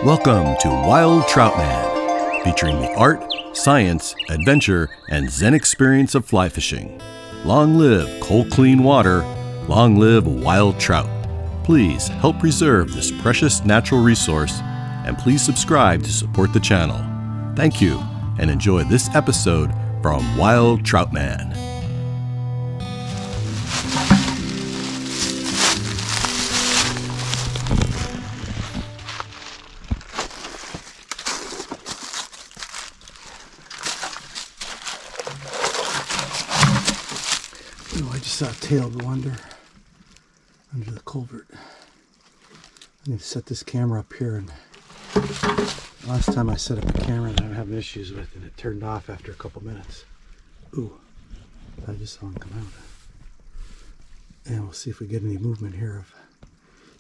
Welcome to Wild Trout Man, featuring the art, science, adventure, and zen experience of fly fishing. Long live cold, clean water. Long live wild trout. Please help preserve this precious natural resource, and please subscribe to support the channel. Thank you, and enjoy this episode from Wild Trout Man. I just saw a tailed wonder under the culvert. I need to set this camera up here, and last time I set up a camera that I'm having issues with, and it turned off after a couple minutes. Ooh, I just saw him come out. And we'll see if we get any movement here.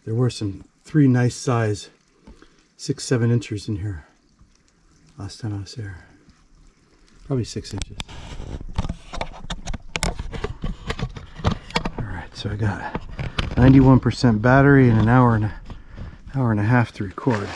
There were three nice size 6-7 inchers in here last time I was there. Probably 6 inches. So I got 91% battery and an hour and a half to record.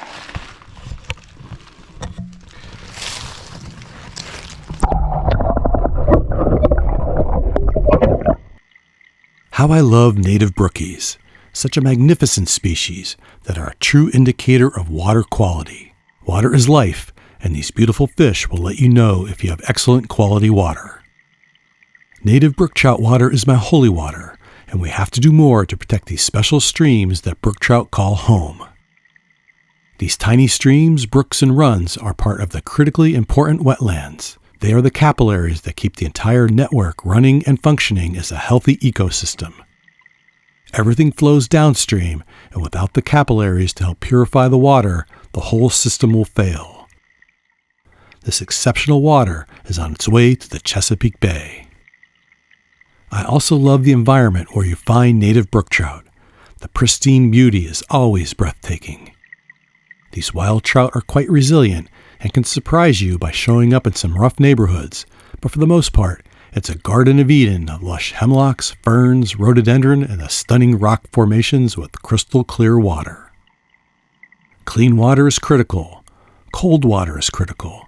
How I love native brookies, such a magnificent species that are a true indicator of water quality. Water is life, and these beautiful fish will let you know if you have excellent quality water. Native brook trout water is my holy water, and we have to do more to protect these special streams that brook trout call home. These tiny streams, brooks, and runs are part of the critically important wetlands. They are the capillaries that keep the entire network running and functioning as a healthy ecosystem. Everything flows downstream, and without the capillaries to help purify the water, the whole system will fail. This exceptional water is on its way to the Chesapeake Bay. I also love the environment where you find native brook trout. The pristine beauty is always breathtaking. These wild trout are quite resilient and can surprise you by showing up in some rough neighborhoods, but for the most part, it's a Garden of Eden of lush hemlocks, ferns, rhododendron, and the stunning rock formations with crystal clear water. Clean water is critical. Cold water is critical.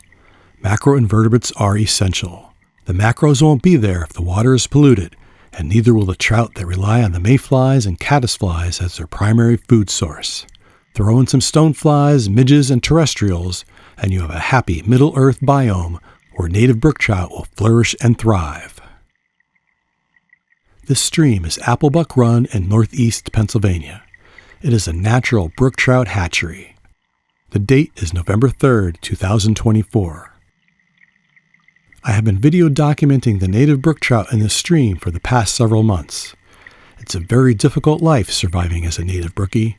Macroinvertebrates are essential. The macros won't be there if the water is polluted, and neither will the trout that rely on the mayflies and caddisflies as their primary food source. Throw in some stoneflies, midges, and terrestrials, and you have a happy Middle Earth biome where native brook trout will flourish and thrive. This stream is Applebuck Run in northeast Pennsylvania. It is a natural brook trout hatchery. The date is November 3rd, 2024. I have been video documenting the native brook trout in this stream for the past several months. It's a very difficult life surviving as a native brookie.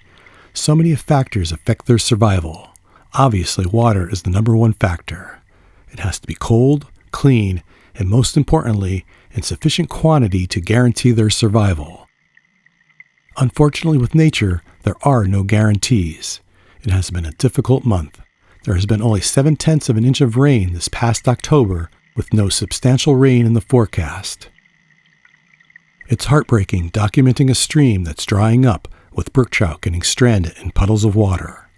So many factors affect their survival. Obviously, water is the number one factor. It has to be cold, clean, and most importantly, in sufficient quantity to guarantee their survival. Unfortunately, with nature, there are no guarantees. It has been a difficult month. There has been only 0.7 of an inch of rain this past October, with no substantial rain in the forecast. It's heartbreaking documenting a stream that's drying up with brook trout getting stranded in puddles of water.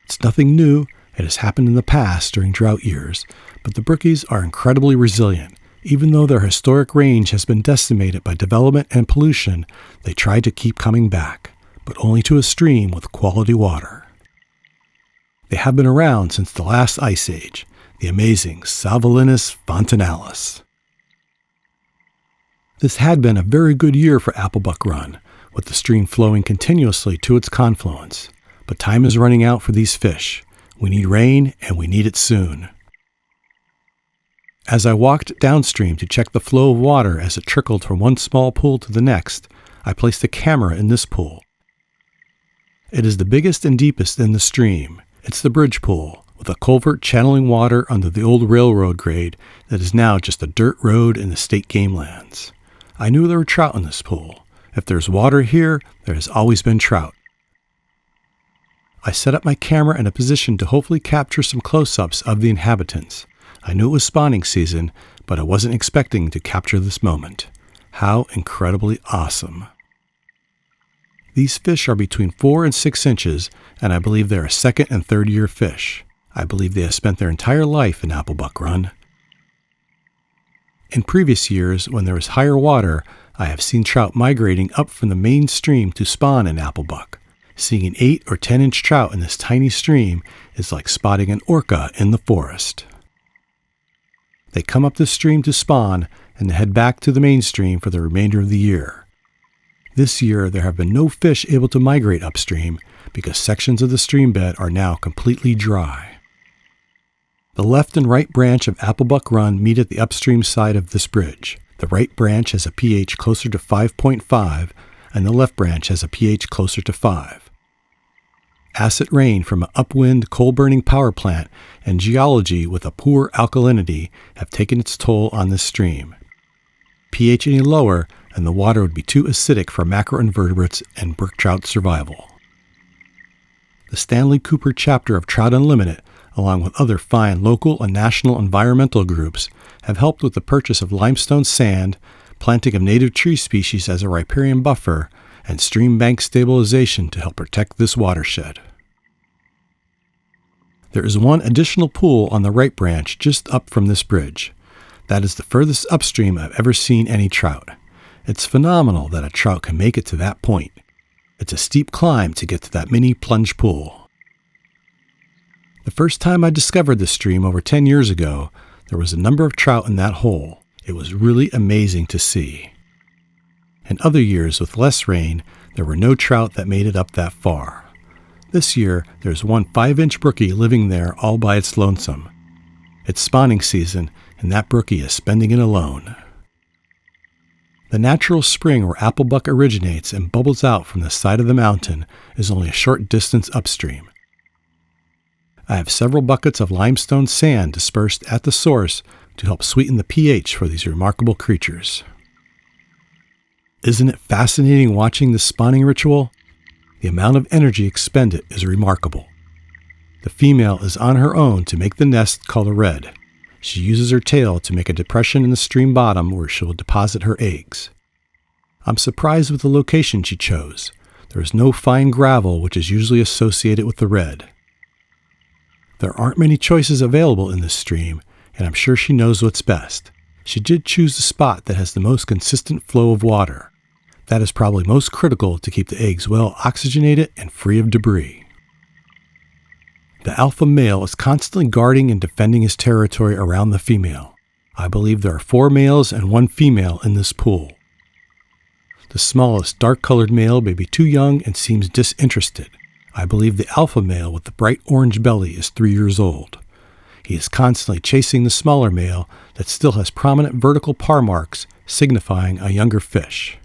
It's nothing new. It has happened in the past during drought years, but the brookies are incredibly resilient. Even though their historic range has been decimated by development and pollution, they try to keep coming back, but only to a stream with quality water. They have been around since the last ice age, the amazing Salvelinus fontinalis. This had been a very good year for Applebuck Run, with the stream flowing continuously to its confluence. But time is running out for these fish. We need rain, and we need it soon. As I walked downstream to check the flow of water as it trickled from one small pool to the next, I placed a camera in this pool. It is the biggest and deepest in the stream. It's the bridge pool, with a culvert channeling water under the old railroad grade that is now just a dirt road in the state game lands. I knew there were trout in this pool. If there's water here, there has always been trout. I set up my camera in a position to hopefully capture some close-ups of the inhabitants. I knew it was spawning season, but I wasn't expecting to capture this moment. How incredibly awesome. These fish are between 4 and 6 inches, and I believe they are second and third year fish. I believe they have spent their entire life in Applebuck Run. In previous years, when there was higher water, I have seen trout migrating up from the main stream to spawn in Applebuck. Seeing an 8 or 10 inch trout in this tiny stream is like spotting an orca in the forest. They come up the stream to spawn and head back to the main stream for the remainder of the year. This year, there have been no fish able to migrate upstream because sections of the stream bed are now completely dry. The left and right branch of Applebuck Run meet at the upstream side of this bridge. The right branch has a pH closer to 5.5, and the left branch has a pH closer to 5. Acid rain from an upwind coal-burning power plant and geology with a poor alkalinity have taken its toll on this stream. pH any lower, and the water would be too acidic for macroinvertebrates and brook trout survival. The Stanley Cooper chapter of Trout Unlimited, along with other fine local and national environmental groups, have helped with the purchase of limestone sand, planting of native tree species as a riparian buffer, and stream bank stabilization to help protect this watershed. There is one additional pool on the right branch just up from this bridge. That is the furthest upstream I've ever seen any trout. It's phenomenal that a trout can make it to that point. It's a steep climb to get to that mini plunge pool. The first time I discovered this stream over 10 years ago, there was a number of trout in that hole. It was really amazing to see. In other years with less rain, there were no trout that made it up that far. This year, there's one 5-inch brookie living there all by its lonesome. It's spawning season, and that brookie is spending it alone. The natural spring where Applebuck originates and bubbles out from the side of the mountain is only a short distance upstream. I have several buckets of limestone sand dispersed at the source to help sweeten the pH for these remarkable creatures. Isn't it fascinating watching this spawning ritual? The amount of energy expended is remarkable. The female is on her own to make the nest called a redd. She uses her tail to make a depression in the stream bottom where she will deposit her eggs. I'm surprised with the location she chose. There is no fine gravel, which is usually associated with the redd. There aren't many choices available in this stream, and I'm sure she knows what's best. She did choose the spot that has the most consistent flow of water. That is probably most critical to keep the eggs well oxygenated and free of debris. The alpha male is constantly guarding and defending his territory around the female. I believe there are 4 males and 1 female in this pool. The smallest dark-colored male may be too young and seems disinterested. I believe the alpha male with the bright orange belly is 3 years old. He is constantly chasing the smaller male that still has prominent vertical par marks signifying a younger fish.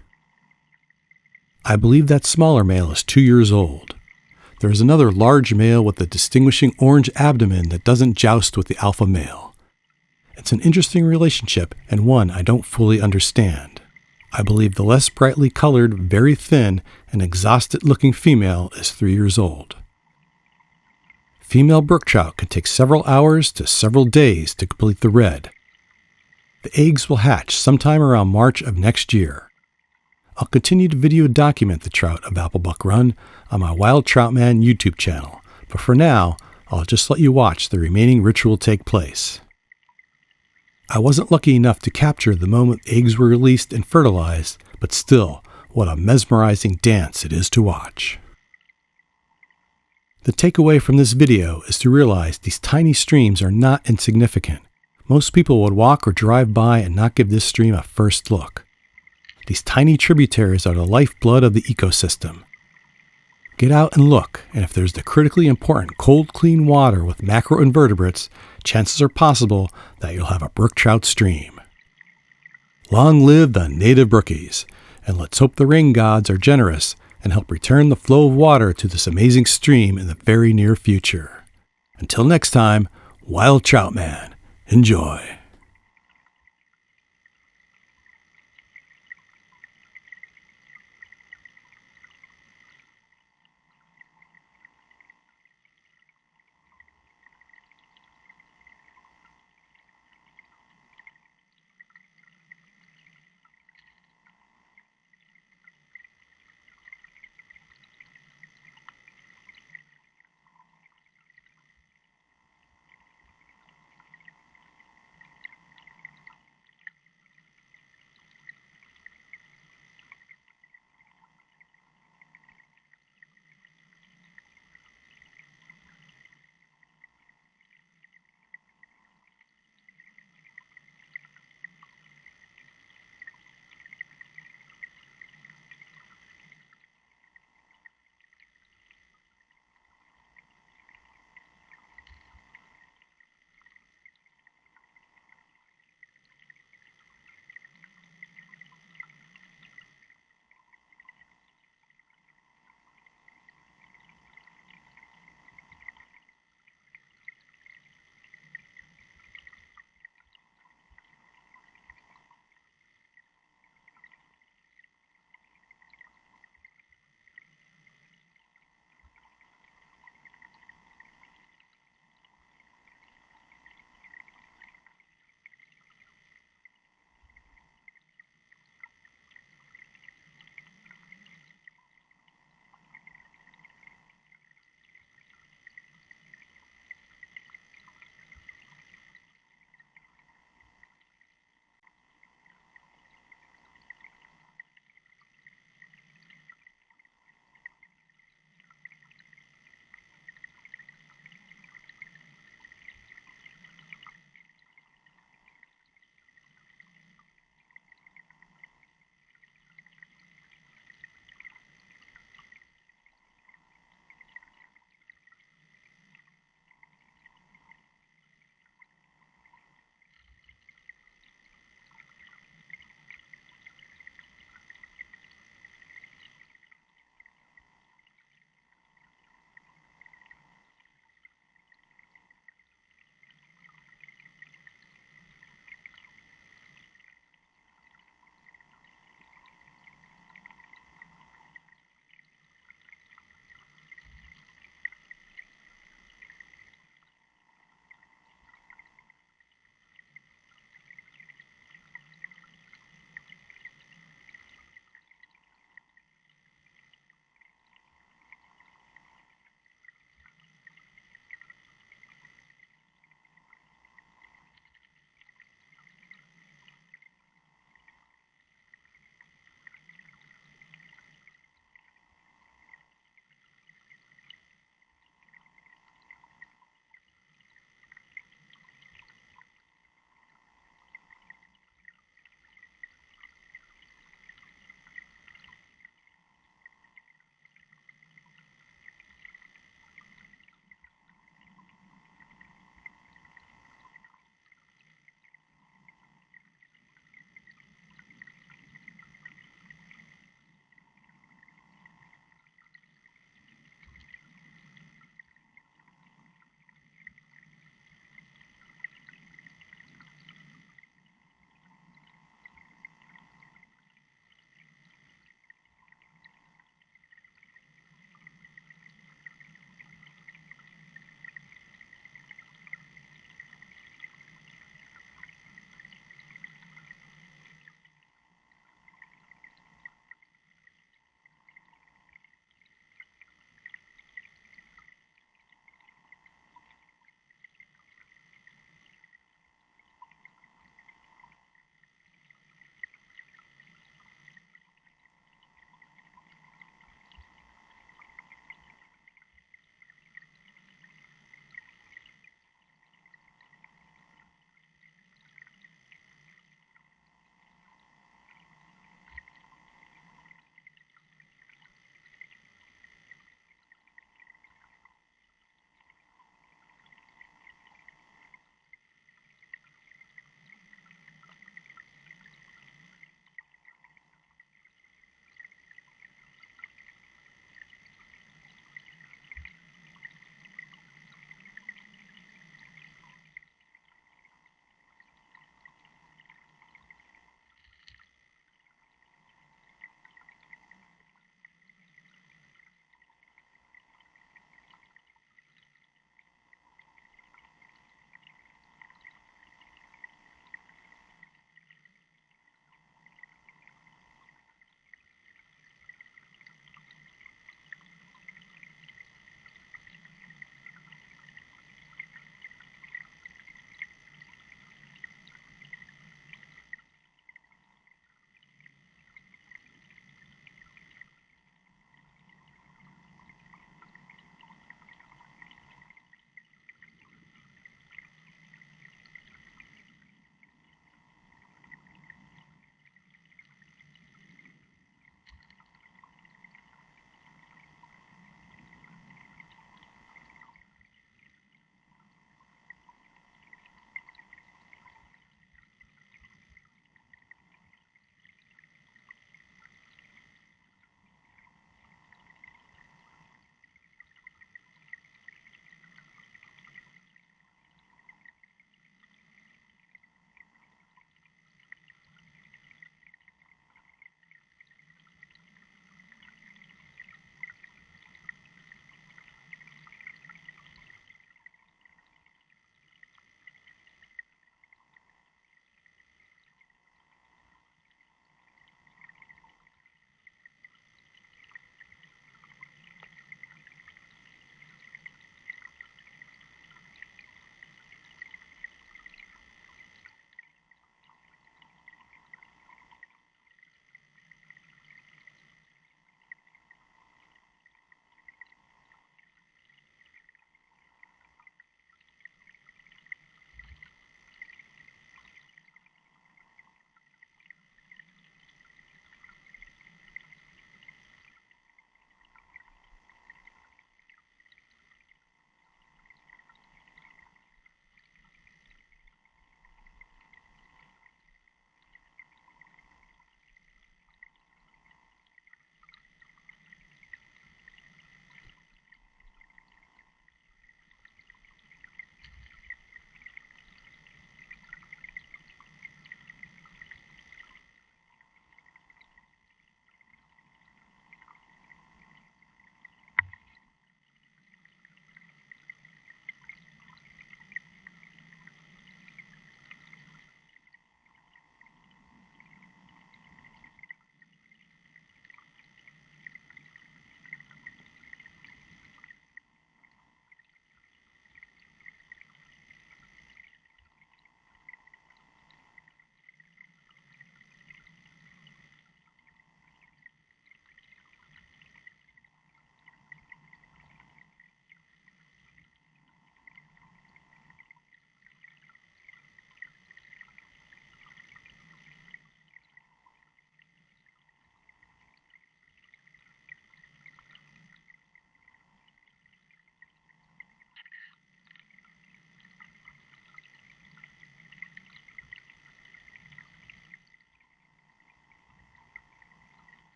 I believe that smaller male is 2 years old. There is another large male with a distinguishing orange abdomen that doesn't joust with the alpha male. It's an interesting relationship and one I don't fully understand. I believe the less brightly colored, very thin, and exhausted-looking female is 3 years old. Female brook trout can take several hours to several days to complete the redd. The eggs will hatch sometime around March of next year. I'll continue to video document the trout of Applebuck Run on my Wild Troutman YouTube channel, but for now, I'll just let you watch the remaining ritual take place. I wasn't lucky enough to capture the moment eggs were released and fertilized, but still, what a mesmerizing dance it is to watch. The takeaway from this video is to realize these tiny streams are not insignificant. Most people would walk or drive by and not give this stream a first look. These tiny tributaries are the lifeblood of the ecosystem. Get out and look, and if there's the critically important cold, clean water with macroinvertebrates, chances are possible that you'll have a brook trout stream. Long live the native brookies, and let's hope the rain gods are generous and help return the flow of water to this amazing stream in the very near future. Until next time, Wild Troutman, enjoy.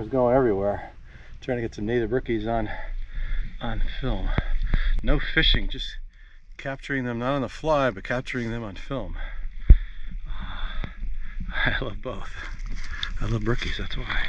camera's going everywhere. Trying to get some native brookies on film. No fishing, just capturing them not on the fly, but capturing them on film. I love both. I love brookies, that's why.